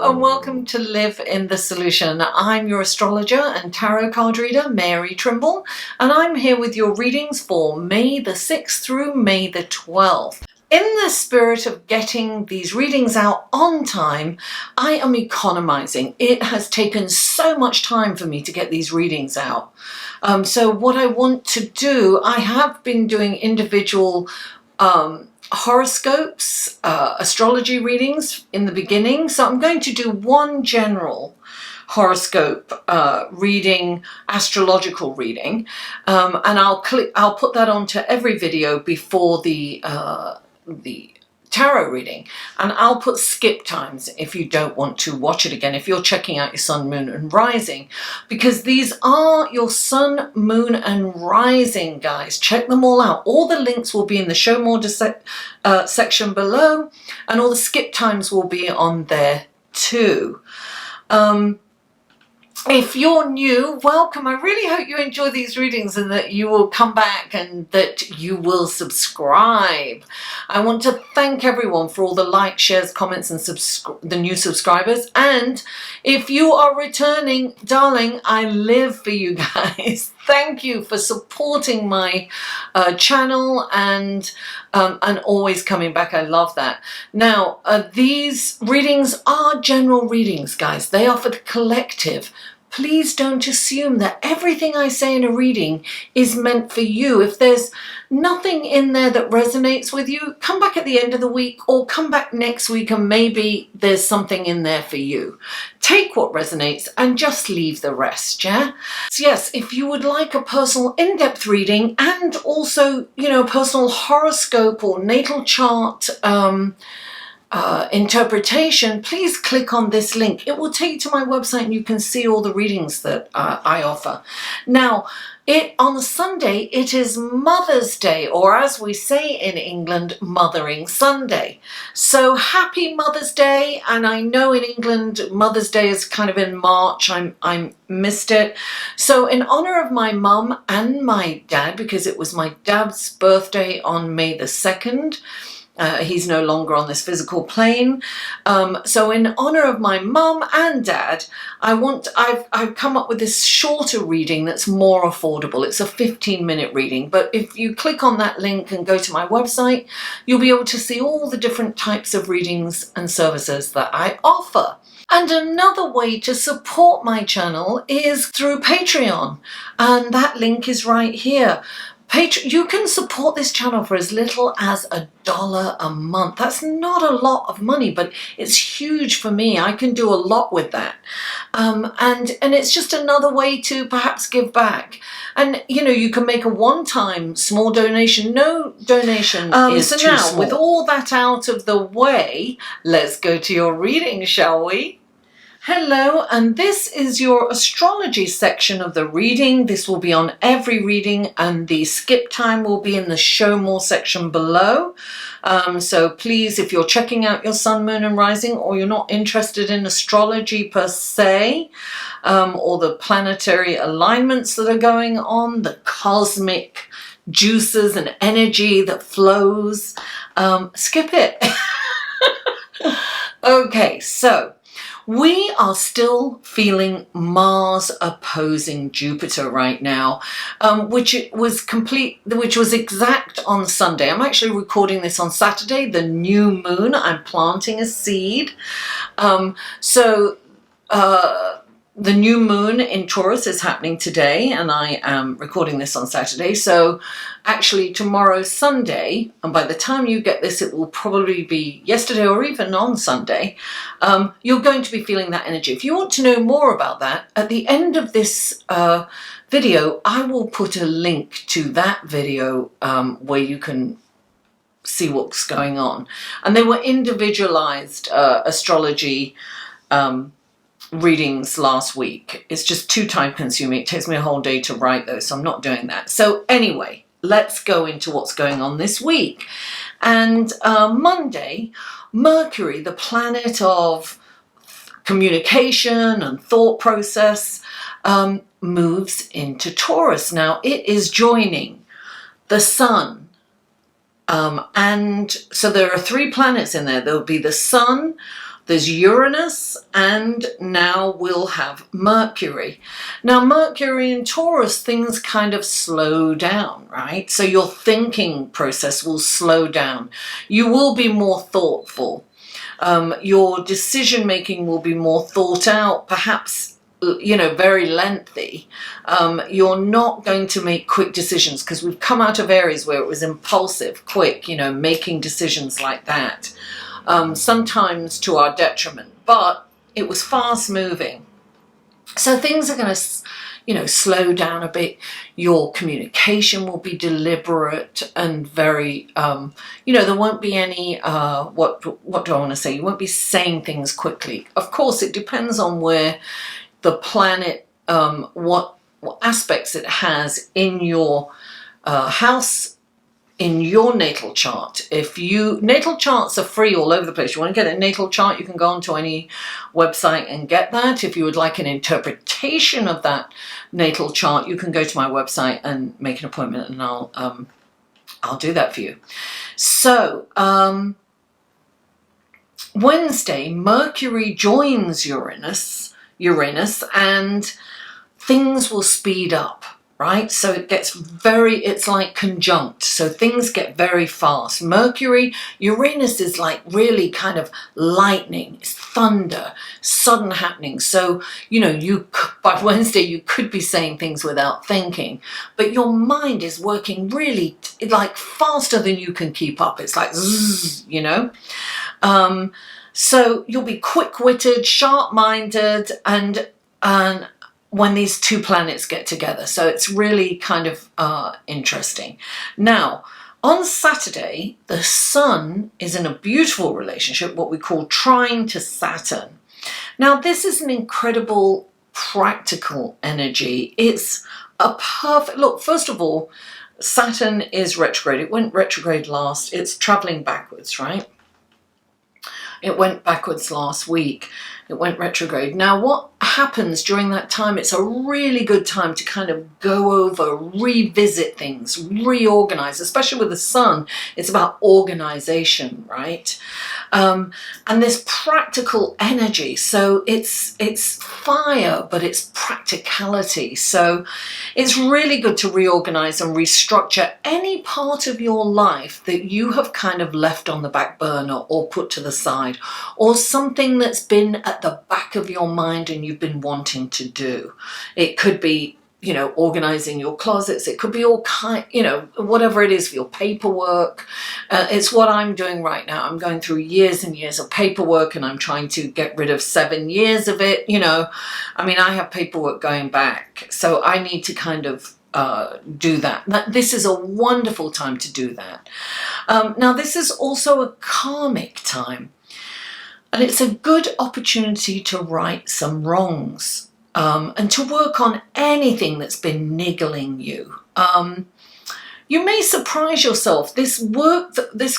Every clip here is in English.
Hello and welcome to Live in the Solution. I'm your astrologer and tarot card reader, Mary Trimble, and I'm here with your readings for May the 6th through May the 12th. In the spirit of getting these readings out on time, I am economizing. It has taken so much time for me to get these readings out. So what I want to do, I have been doing individual horoscopes, astrology readings in the beginning. So I'm going to do one general horoscope reading, astrological reading, and I'll put that onto every video before the tarot reading, and I'll put skip times if you don't want to watch it again, if you're checking out your sun, moon and rising, because these are your sun, moon and rising, guys. Check them all out. All the links will be in the show more section below, and all the skip times will be on there too. If you're new, welcome. I really hope you enjoy these readings and that you will come back and that you will subscribe. I want to thank everyone for all the likes, shares, comments and the new subscribers. And if you are returning, darling, I live for you guys. Thank you for supporting my channel and always coming back. I love that. Now, these readings are general readings, guys. They are for the collective. Please don't assume that everything I say in a reading is meant for you. If there's nothing in there that resonates with you, come back at the end of the week or come back next week and maybe there's something in there for you. Take what resonates and just leave the rest, yeah? So yes, if you would like a personal in-depth reading and also, you know, personal horoscope or natal chart interpretation, please click on this link. It will take you to my website and you can see all the readings that I offer. Now, on Sunday, it is Mother's Day, or as we say in England, Mothering Sunday. So happy Mother's Day. And I know in England, Mother's Day is kind of in March. I missed it. So in honor of my mum and my dad, because it was my dad's birthday on May the 2nd, he's no longer on this physical plane. So in honor of my mum and dad, I've come up with this shorter reading that's more affordable. It's a 15-minute reading, but if you click on that link and go to my website, you'll be able to see all the different types of readings and services that I offer. And another way to support my channel is through Patreon, and that link is right here. You can support this channel for as little as $1 a month. That's not a lot of money, but it's huge for me. I can do a lot with that. And it's just another way to perhaps give back. And, you know, you can make a one-time small donation. No donation is too small. With all that out of the way, let's go to your reading, shall we? Hello, and this is your astrology section of the reading. This will be on every reading and the skip time will be in the show more section below. So please, if you're checking out your sun, moon and rising, or you're not interested in astrology per se, or the planetary alignments that are going on, the cosmic juices and energy that flows, skip it. Okay, so we are still feeling Mars opposing Jupiter right now, which was exact on Sunday. I'm actually recording this on Saturday, the new moon. I'm planting a seed. The new moon in Taurus is happening today, and I am recording this on Saturday. So actually tomorrow's Sunday, and by the time you get this, it will probably be yesterday or even on Sunday. You're going to be feeling that energy. If you want to know more about that, at the end of this video, I will put a link to that video where you can see what's going on. And they were individualized astrology readings last week. It's just too time consuming. It takes me a whole day to write those, so I'm not doing that. So anyway, let's go into what's going on this week. And Monday, Mercury, the planet of communication and thought process, moves into Taurus. Now it is joining the sun. And so there are 3 planets in there. There'll be the sun, There's Uranus, and now we'll have Mercury. Now, Mercury in Taurus, things kind of slow down, right? So your thinking process will slow down. You will be more thoughtful. Your decision making will be more thought out, perhaps, you know, very lengthy. You're not going to make quick decisions, because we've come out of Aries where it was impulsive, quick, you know, making decisions like that. Sometimes to our detriment, but it was fast moving. So things are going to, you know, slow down a bit. Your communication will be deliberate and very, you know, there won't be any, what do I want to say? You won't be saying things quickly. Of course, it depends on where the planet, what aspects it has in your house, in your natal chart. Natal charts are free all over the place. You want to get a natal chart, you can go onto any website and get that. If you would like an interpretation of that natal chart, you can go to my website and make an appointment, and I'll do that for you. So Wednesday, Mercury joins Uranus, and things will speed up. Right? So it gets it's like conjunct. So things get very fast. Mercury, Uranus is like really kind of lightning, it's thunder, sudden happening. So, you know, by Wednesday, you could be saying things without thinking, but your mind is working really like faster than you can keep up. It's like, zzz, you know? So you'll be quick-witted, sharp-minded, and when these two planets get together. So it's really kind of interesting. Now, on Saturday, the Sun is in a beautiful relationship, what we call trine to Saturn. Now, this is an incredible practical energy. It's a perfect, look, first of all, Saturn is retrograde. It went retrograde last. It's traveling backwards, right? It went backwards last week. It went retrograde. Now, what happens during that time, it's a really good time to kind of go over, revisit things, reorganize, especially with the Sun. It's about organization, right? And this practical energy. So it's fire, but it's practicality. So it's really good to reorganize and restructure any part of your life that you have kind of left on the back burner or put to the side, or something that's been at the back of your mind and you've been wanting to do. It could be, you know, organizing your closets. It could be all kind, you know, whatever it is for your paperwork. It's what I'm doing right now. I'm going through years and years of paperwork, and I'm trying to get rid of 7 years of it. You know, I mean, I have paperwork going back, so I need to kind of do that. This is a wonderful time to do that. Now, this is also a karmic time. And it's a good opportunity to right some wrongs and to work on anything that's been niggling you. You may surprise yourself. This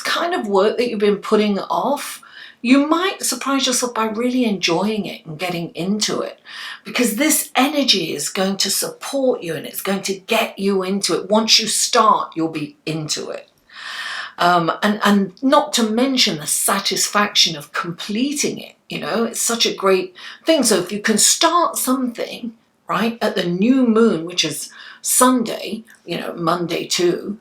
kind of work that you've been putting off, you might surprise yourself by really enjoying it and getting into it, because this energy is going to support you and it's going to get you into it. Once you start, you'll be into it. And not to mention the satisfaction of completing it, you know, it's such a great thing. So if you can start something, right, at the new moon, which is Sunday, you know, Monday too,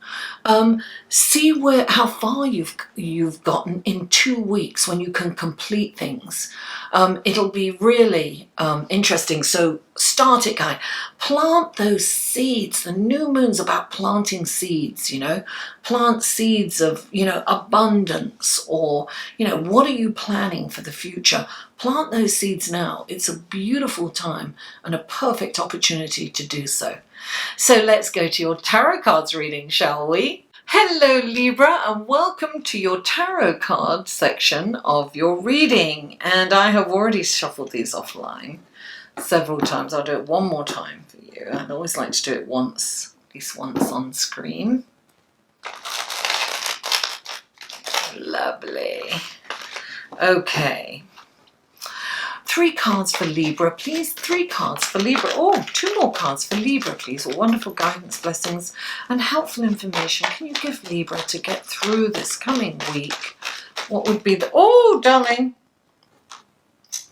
see how far you've gotten in 2 weeks when you can complete things. It'll be really interesting. So start it, guys. Plant those seeds. The new moon's about planting seeds, you know. Plant seeds of, you know, abundance, or, you know, what are you planning for the future? Plant those seeds now. It's a beautiful time and a perfect opportunity to do so. So let's go to your tarot cards reading, shall we? Hello Libra, and welcome to your tarot card section of your reading. And I have already shuffled these offline several times. I'll do it one more time for you. I'd always like to do it once, at least once on screen. Lovely. Okay. 3 cards for Libra, please. 3 cards for Libra. Oh, 2 more cards for Libra, please. Wonderful guidance, blessings, and helpful information. Can you give Libra to get through this coming week? What would be the... Oh, darling.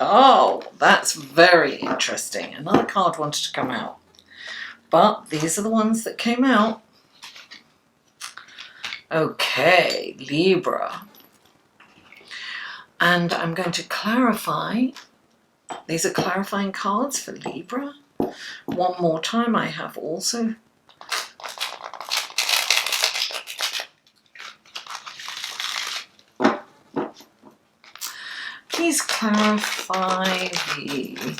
Oh, that's very interesting. Another card wanted to come out. But these are the ones that came out. Okay, Libra. And I'm going to clarify. These are clarifying cards for Libra. One more time I have also. Please clarify the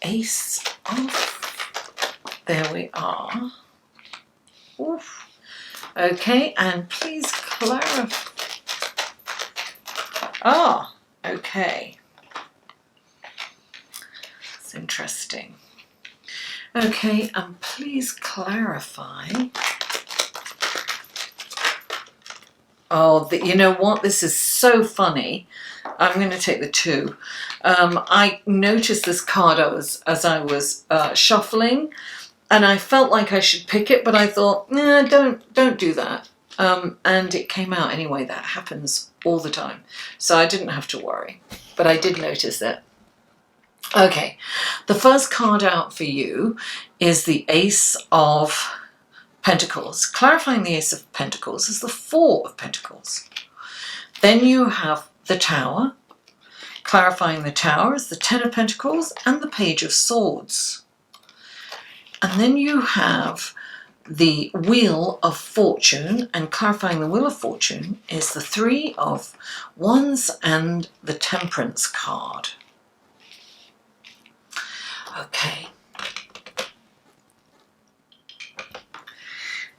Ace of... There we are. Oof. Okay, and please clarify... Ah, okay. It's interesting. Okay, and please clarify... Oh, you know what? This is so funny. I'm going to take the 2. I noticed this card as I was shuffling, and I felt like I should pick it, but I thought, nah, don't do that. And it came out anyway. That happens all the time, so I didn't have to worry. But I did notice it. Okay, the first card out for you is the Ace of Pentacles. Clarifying the Ace of Pentacles is the 4 of Pentacles. Then you have the Tower. Clarifying the Tower is the 10 of Pentacles and the Page of Swords. And then you have the Wheel of Fortune, and clarifying the Wheel of Fortune is the 3 of Wands and the Temperance card. Okay.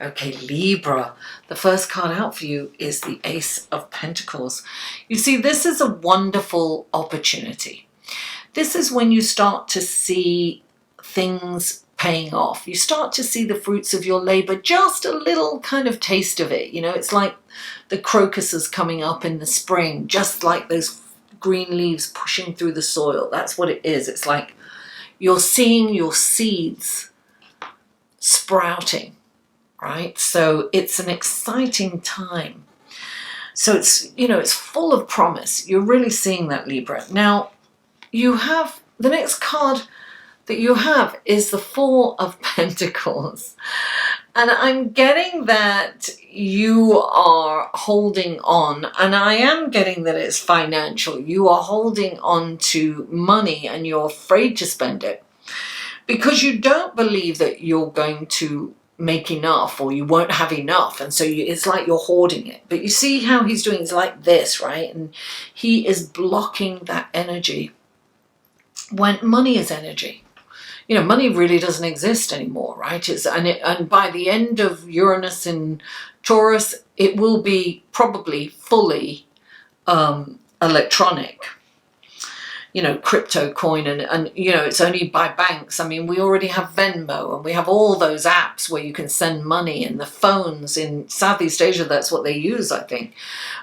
Okay, Libra. The first card out for you is the Ace of Pentacles. You see, this is a wonderful opportunity. This is when you start to see things paying off. You start to see the fruits of your labor, just a little kind of taste of it. You know, it's like the crocuses coming up in the spring, just like those green leaves pushing through the soil. That's what it is. It's like you're seeing your seeds sprouting, right? So it's an exciting time. So it's, you know, it's full of promise. You're really seeing that, Libra. Now, you have the next card that you have is the 4 of Pentacles. And I'm getting that you are holding on, and I am getting that it's financial. You are holding on to money and you're afraid to spend it because you don't believe that you're going to make enough, or you won't have enough, and so it's like you're hoarding it. But you see how he's doing, it's like this, right? And he is blocking that energy. When money is energy, you know, money really doesn't exist anymore, right? And by the end of Uranus in Taurus, it will be probably fully electronic, you know, crypto coin, and you know, it's only by banks. I mean, we already have Venmo, and we have all those apps where you can send money, and the phones in Southeast Asia, that's what they use, I think.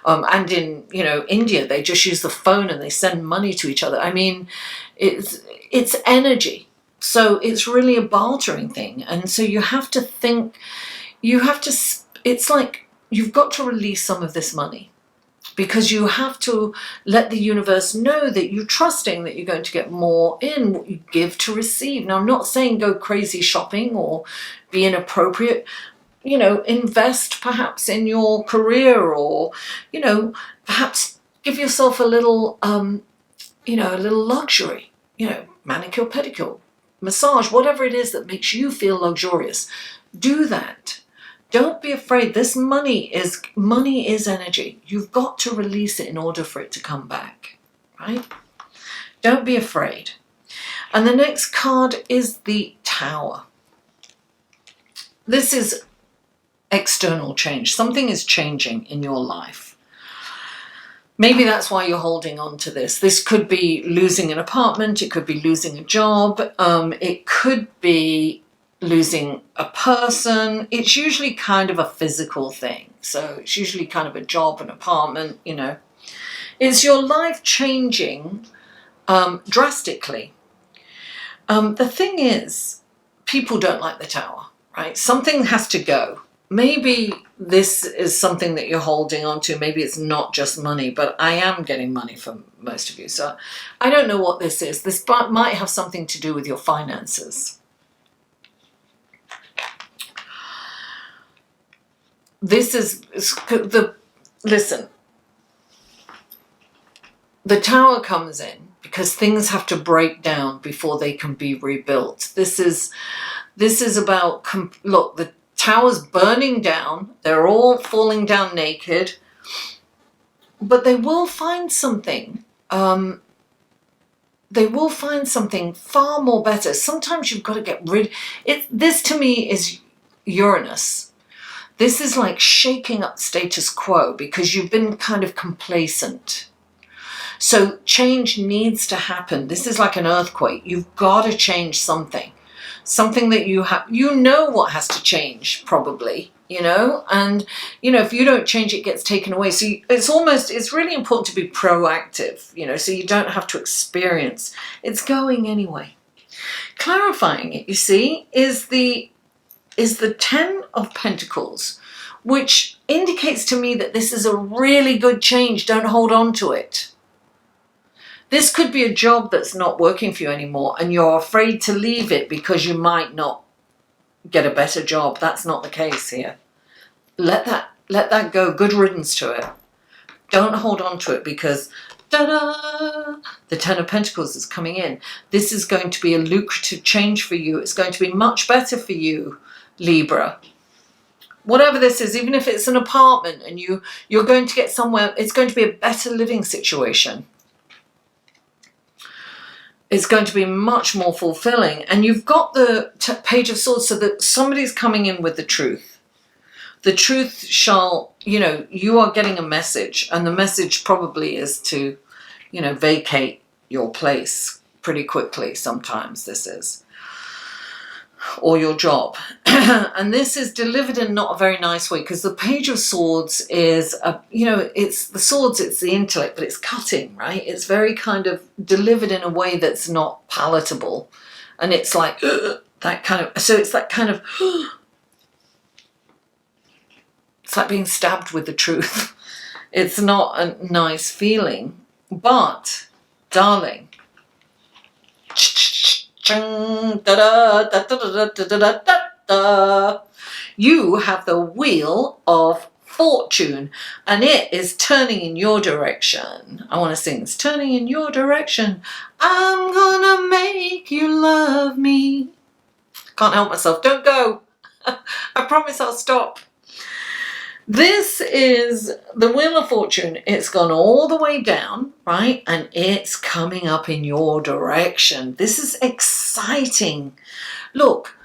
And in, you know, India, they just use the phone and they send money to each other. I mean, it's energy. So it's really a bartering thing. And so you have to think, it's like you've got to release some of this money, because you have to let the universe know that you're trusting that you're going to get more in. What you give to receive. Now, I'm not saying go crazy shopping or be inappropriate. You know, invest perhaps in your career, or, you know, perhaps give yourself a little, you know, a little luxury, you know, manicure, pedicure, massage, whatever it is that makes you feel luxurious. Do that. Don't be afraid. This money is energy. You've got to release it in order for it to come back, right? Don't be afraid. And the next card is the Tower. This is external change. Something is changing in your life. Maybe that's why you're holding on to this. This could be losing an apartment. It could be losing a job. It could be losing a person. It's usually kind of a physical thing. So it's usually kind of a job, an apartment, you know. It's your life changing drastically. The thing is, people don't like the Tower, right? Something has to go. maybe this is something that you're holding on to. Maybe it's not just money, but I am getting money from most of you. So I don't know what this is. This might have something to do with your finances. This is listen, the Tower comes in because things have to break down before they can be rebuilt. This is about, look, the Tower's burning down. They're all falling down naked, but they will find something. They will find something far more better. Sometimes you've got to get rid. This to me is Uranus. This is like shaking up status quo because you've been kind of complacent. So change needs to happen. This is like an earthquake. You've got to change something. Something that you have, you know what has to change probably, you know, and, you know, if you don't change, it gets taken away. So it's really important to be proactive, you know, so you don't have to experience. It's going anyway. Clarifying it, you see, is the 10 of Pentacles, which indicates to me that this is a really good change. Don't hold on to it. This could be a job that's not working for you anymore and you're afraid to leave it because you might not get a better job. That's not the case here. Let that go. Good riddance to it. Don't hold on to it because ta-da, the 10 of Pentacles is coming in. This is going to be a lucrative change for you. It's going to be much better for you, Libra. Whatever this is, even if it's an apartment and you're going to get somewhere, it's going to be a better living situation. It's going to be much more fulfilling. And you've got the Page of Swords, so that somebody's coming in with the truth. The truth shall, you know, you are getting a message, and the message probably is to, you know, vacate your place pretty quickly. Sometimes this is, or your job. And this is delivered in not a very nice way, because the Page of Swords is, you know, it's the swords, it's the intellect, but it's cutting, right? It's very kind of delivered in a way that's not palatable. And it's like, that kind of, so it's that kind of, it's like being stabbed with the truth. It's not a nice feeling, but darling, you have the Wheel of Fortune and it is turning in your direction. I want to sing, it's turning in your direction. I'm gonna make you love me. Can't help myself. Don't go. I promise I'll stop. This is the Wheel of Fortune. It's gone all the way down, right? And it's coming up in your direction. This is exciting. Look,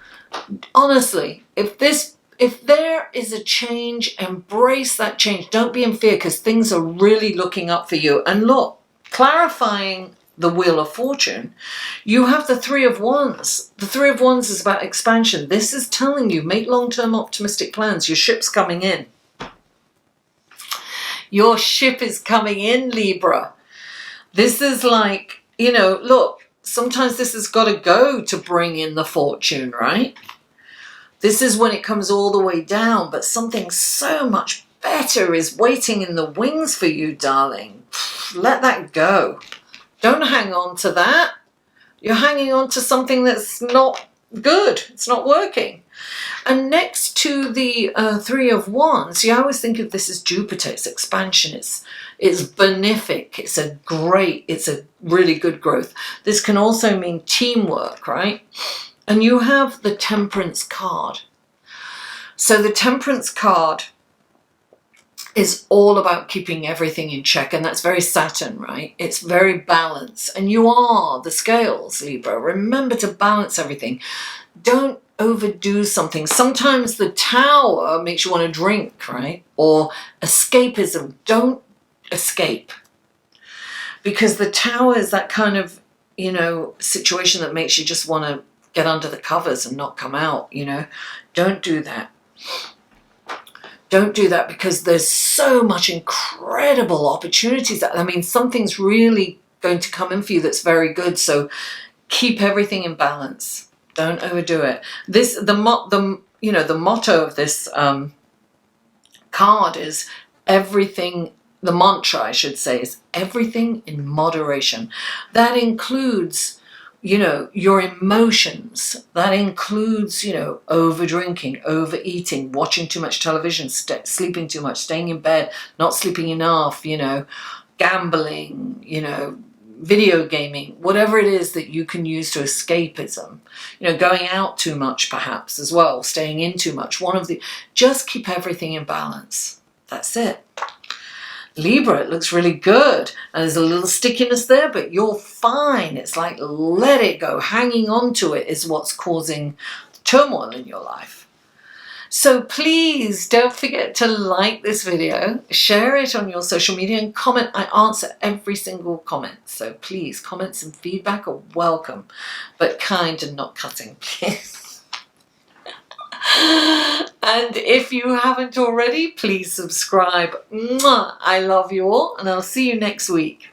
honestly, if there is a change, embrace that change. Don't be in fear, because things are really looking up for you. And look, clarifying the Wheel of Fortune, you have the Three of Wands. The Three of Wands is about expansion. This is telling you, make long-term optimistic plans. Your ship's coming in. Your ship is coming in, Libra. This is like, you know, look, sometimes this has got to go to bring in the fortune, right? This is when it comes all the way down, but something so much better is waiting in the wings for you, darling. Let that go. Don't hang on to that. You're hanging on to something that's not good. It's not working. And next to the Three of Wands, I always think of this as Jupiter. It's expansion. It's benefic. It's a really good growth. This can also mean teamwork, right? And you have the Temperance card. So the Temperance card is all about keeping everything in check, and that's very Saturn, right? It's very balanced, and you are the scales, Libra. Remember to balance everything. Don't overdo something. Sometimes the Tower makes you want to drink, right? Or escapism. Don't escape, because the Tower is that kind of, you know, situation that makes you just want to get under the covers and not come out, you know. Don't do that. Don't do that, because there's so much incredible opportunities. I mean, something's really going to come in for you that's very good. So keep everything in balance. Don't overdo it. The motto of this card is everything. The mantra, I should say, is everything in moderation. That includes, you know, your emotions. That includes, you know, over drinking, overeating, watching too much television, sleeping too much, staying in bed, not sleeping enough, you know, gambling, you know, video gaming, whatever it is that you can use to escapism, you know, going out too much perhaps as well, staying in too much. Just keep everything in balance. That's it. Libra, it looks really good. And there's a little stickiness there, but you're fine. It's like, let it go. Hanging on to it is what's causing turmoil in your life. So please don't forget to like this video, share it on your social media, and comment. I answer every single comment. So please, comments and feedback are welcome, but kind and not cutting, please. And if you haven't already, please subscribe. Mwah! I love you all, and I'll see you next week.